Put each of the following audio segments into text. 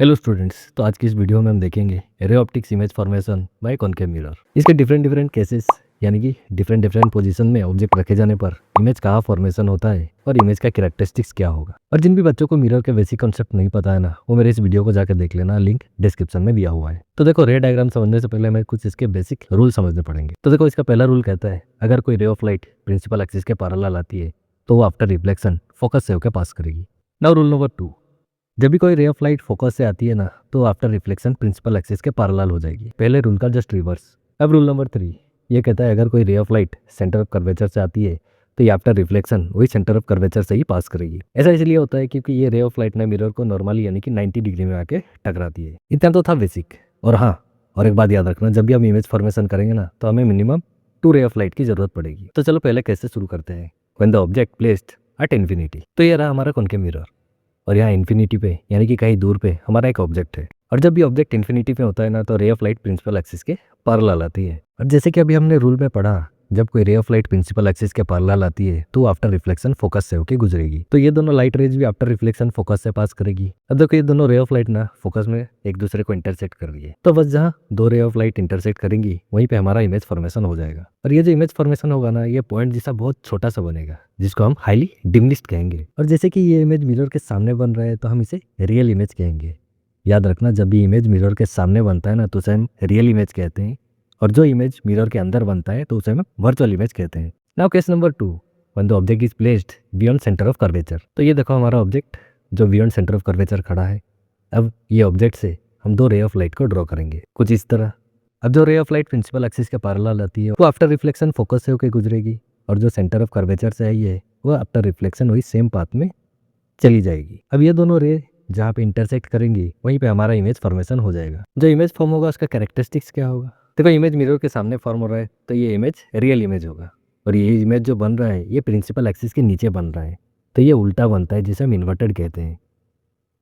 Hello students, तो आज की इस वीडियो में हम देखेंगे ray optics image formation by concave mirror. इसके डिफरेंट केसेस यानी कि डिफरेंट पोजीशन में ऑब्जेक्ट रखे जाने पर इमेज कहाँ फॉर्मेशन होता है और इमेज का कैरेक्टरिस्टिक्स क्या होगा। और जिन भी बच्चों को मिरर के बेसिक कॉन्सेप्ट नहीं पता है ना, वो मेरे इस वीडियो को जाकर देख लेना, लिंक डिस्क्रिप्शन में दिया हुआ है। तो देखो, रे डायग्राम समझने से पहले हमें कुछ इसके बेसिक रूल समझने पड़ेंगे। तो देखो, इसका पहला रूल कहता है अगर कोई ray of light principal axis के पैरेलल आती है तो वो आफ्टर रिफ्लेक्शन फोकस से होकर पास करेगी। नाउ रूल नंबर 2, जब भी कोई रे ऑफ लाइट फोकस से आती है ना, तो आफ्टर रिफ्लेक्शन प्रिंसिपल एक्सिस के पैरेलल हो जाएगी। पहले रूल का जस्ट रिवर्स। अब रूल नंबर 3 ये कहता है अगर कोई ray of light centre of curvature से आती है तो ये आफ्टर रिफ्लेक्शन वही सेंटर ऑफ कर्वेचर से ही पास करेगी। ऐसा इसलिए होता है क्योंकि ये रे ऑफ लाइट ना मिरर को नॉर्मली यानी कि 90 डिग्री में आके टकराती है। इतना तो था बेसिक। और हाँ, और एक बात याद रखना, जब भी हम इमेज फॉर्मेशन करेंगे ना, तो हमें मिनिमम 2 रे ऑफ लाइट की जरूरत पड़ेगी। तो चलो पहले कैसे शुरू करते हैं। When the object placed at infinity, तो ये रहा हमारा कॉनकेव मिरर, और यहाँ इन्फिनिटी पे यानी कि कहीं दूर पे हमारा एक ऑब्जेक्ट है। और जब भी ऑब्जेक्ट इन्फिनिटी पे होता है ना, तो ray of light principal axis के पैरेलल आती है। और जैसे कि अभी हमने रूल में पढ़ा, जब कोई ray of light principal axis के पैरेलल आती है तो आफ्टर रिफ्लेक्शन फोकस से होकर गुजरेगी। तो ये दोनों लाइट रेज भी आफ्टर रिफ्लेक्शन फोकस से पास करेगी। अब देखो, ये दोनों रे ऑफ लाइट ना फोकस में एक दूसरे को इंटरसेक्ट कर रही है, तो बस जहाँ 2 रे ऑफ लाइट इंटरसेक्ट करेंगी वहीं पे हमारा इमेज फॉर्मेशन हो जाएगा। और ये जो इमेज फॉर्मेशन होगा ना, ये पॉइंट जैसा बहुत छोटा सा बनेगा, जिसको हम हाईली डिमनिस्ट कहेंगे। और जैसे कि ये इमेज मिरर के सामने बन रहा है तो हम इसे रियल इमेज कहेंगे। याद रखना, जब भी इमेज मिरर के सामने बनता है ना, तो उसे हम रियल इमेज कहते हैं, और जो इमेज मिरर के अंदर बनता है तो उसे हम वर्चुअल इमेज कहते हैं। Now case number 2, when the object is placed beyond centre of curvature. तो ये देखो, हमारा ऑब्जेक्ट जो बियॉन्ड सेंटर ऑफ कर्वेचर खड़ा है। अब ये ऑब्जेक्ट से हम 2 रे ऑफ लाइट को ड्रॉ करेंगे कुछ इस तरह। अब जो ray of light principal axis के पैरेलल आती है वो आफ्टर रिफ्लेक्शन फोकस से होकर गुजरेगी, और जो सेंटर ऑफ कर्वेचर से आई है वो आफ्टर रिफ्लेक्शन वही सेम पाथ में चली जाएगी। अब ये दोनों रे जहाँ पे इंटरसेक्ट करेंगी वहीं पे हमारा इमेज फॉर्मेशन हो जाएगा। जो इमेज फॉर्म होगा उसका कैरेक्टरिस्टिक्स क्या होगा। देखो, इमेज मिरर के सामने फॉर्म हो रहा है तो ये इमेज रियल इमेज होगा, और ये इमेज जो बन रहा है ये प्रिंसिपल एक्सिस के नीचे बन रहा है, तो ये उल्टा बनता है, जिसे हम इन्वर्टेड कहते हैं।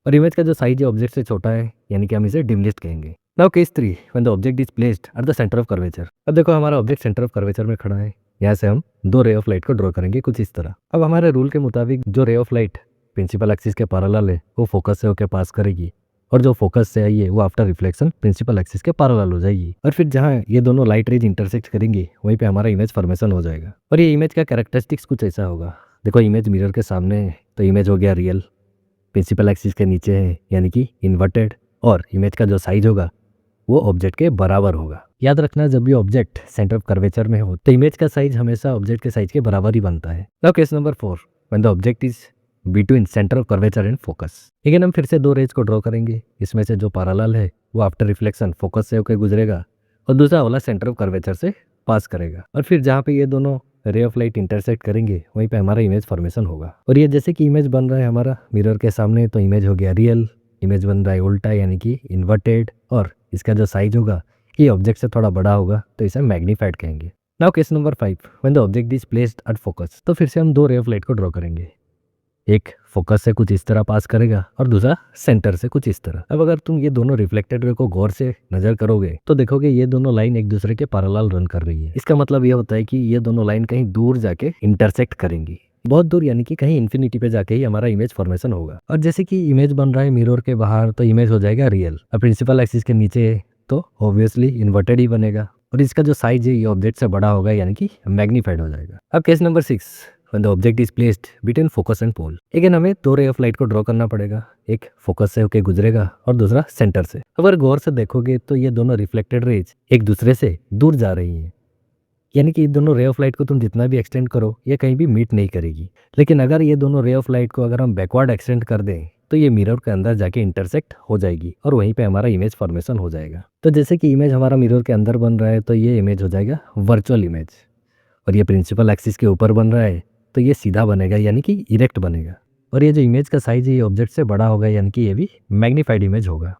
और इमेज का जो साइज है ऑब्जेक्ट से छोटा है, यानी कि हम इसे डिमलिस्ट कहेंगे। Now case 3, when the object is placed at the centre of curvature. अब देखो, हमारा ऑब्जेक्ट सेंटर ऑफ कर्वेचर में खड़ा है। यहाँ से हम 2 रे ऑफ लाइट को ड्रॉ करेंगे कुछ इस तरह। अब हमारे रूल के मुताबिक जो ray of light principal axis के पैरेलल है वो फोकस से होकर पास करेगी, और जो फोकस से आई है वो आफ्टर रिफ्लेक्शन प्रिंसिपल एक्सिस के पैरेलल हो जाएगी। और फिर जहाँ ये दोनों लाइट रेज इंटरसेक्ट करेंगी वहीं पे हमारा इमेज फॉर्मेशन हो जाएगा। और ये इमेज का कैरेक्टरिस्टिक्स कुछ ऐसा होगा। देखो, इमेज मिरर के सामने है तो इमेज हो गया रियल, प्रिंसिपल एक्सिस के नीचे है यानी कि इन्वर्टेड, और इमेज का जो साइज होगा वो ऑब्जेक्ट के बराबर होगा। याद रखना, जब भी ऑब्जेक्ट सेंटर ऑफ कर्वेचर में हो तो इमेज का साइज हमेशा ऑब्जेक्ट के साइज के बराबर ही बनता है। Now case number 4, when the object is between centre of curvature and focus. Again हम फिर से 2 रेज को ड्रॉ करेंगे। इसमें से जो पैरेलल है वो आफ्टर रिफ्लेक्शन फोकस से होकर गुजरेगा, और दूसरा वाला सेंटर ऑफ कर्वेचर से पास करेगा। और फिर जहाँ पे ये दोनों रे ऑफ लाइट इंटरसेक्ट करेंगे वहीं पे हमारा इमेज फॉर्मेशन होगा। और ये जैसे कि इमेज बन रहा है हमारा मिरर के सामने, तो इमेज हो गया रियल, इमेज बन रहा है उल्टा यानी कि इन्वर्टेड, और इसका जो साइज होगा ये ऑब्जेक्ट से थोड़ा बड़ा होगा, तो इसे मैग्नीफाइड कहेंगे। Now case number 5, when the object is placed at focus. तो फिर से हम 2 रे ऑफ लाइट को ड्रॉ करेंगे। एक फोकस से कुछ इस तरह पास करेगा और दूसरा सेंटर से कुछ इस तरह। अब अगर तुम ये दोनों रिफ्लेक्टेड रे को गौर से नजर करोगे तो देखोगे ये दोनों लाइन एक दूसरे के पैरेलल रन कर रही है। इसका मतलब ये होता है कि ये दोनों लाइन कहीं दूर जाके इंटरसेक्ट करेंगी, बहुत दूर, यानी कि कहीं इन्फिनिटी पे जाके ही हमारा इमेज फॉर्मेशन होगा। और जैसे कि इमेज बन रहा है मिरर के बाहर तो इमेज हो जाएगा रियल, और प्रिंसिपल एक्सिस के नीचे तो ऑब्वियसली इन्वर्टेड ही बनेगा, और इसका जो साइज है ये ऑब्जेक्ट से बड़ा होगा यानी कि मैग्नीफाइड हो जाएगा। अब case number 6, when the object is placed between focus and pole. Again हमें 2 रे ऑफ लाइट को ड्रॉ करना पड़ेगा। एक फोकस से होकर गुजरेगा और दूसरा सेंटर से। अगर गौर से देखोगे तो ये दोनों रिफ्लेक्टेड रेज एक दूसरे से दूर जा रही हैं, यानी कि दोनों रे ऑफ लाइट को तुम जितना भी एक्सटेंड करो ये कहीं भी मीट नहीं करेगी। लेकिन अगर ये दोनों रे ऑफ लाइट को अगर हम बैकवर्ड एक्सटेंड कर दें तो ये मिरर के अंदर जाके इंटरसेक्ट हो जाएगी, और वहीं पे हमारा इमेज फॉर्मेशन हो जाएगा। तो जैसे कि इमेज हमारा मिरर के अंदर बन रहा है तो ये इमेज हो जाएगा वर्चुअल इमेज, और ये प्रिंसिपल एक्सिस के ऊपर बन रहा है तो ये सीधा बनेगा यानी कि इरेक्ट बनेगा। और ये जो इमेज का साइज है ये ऑब्जेक्ट से बड़ा होगा यानी कि ये भी मैग्नीफाइड इमेज होगा।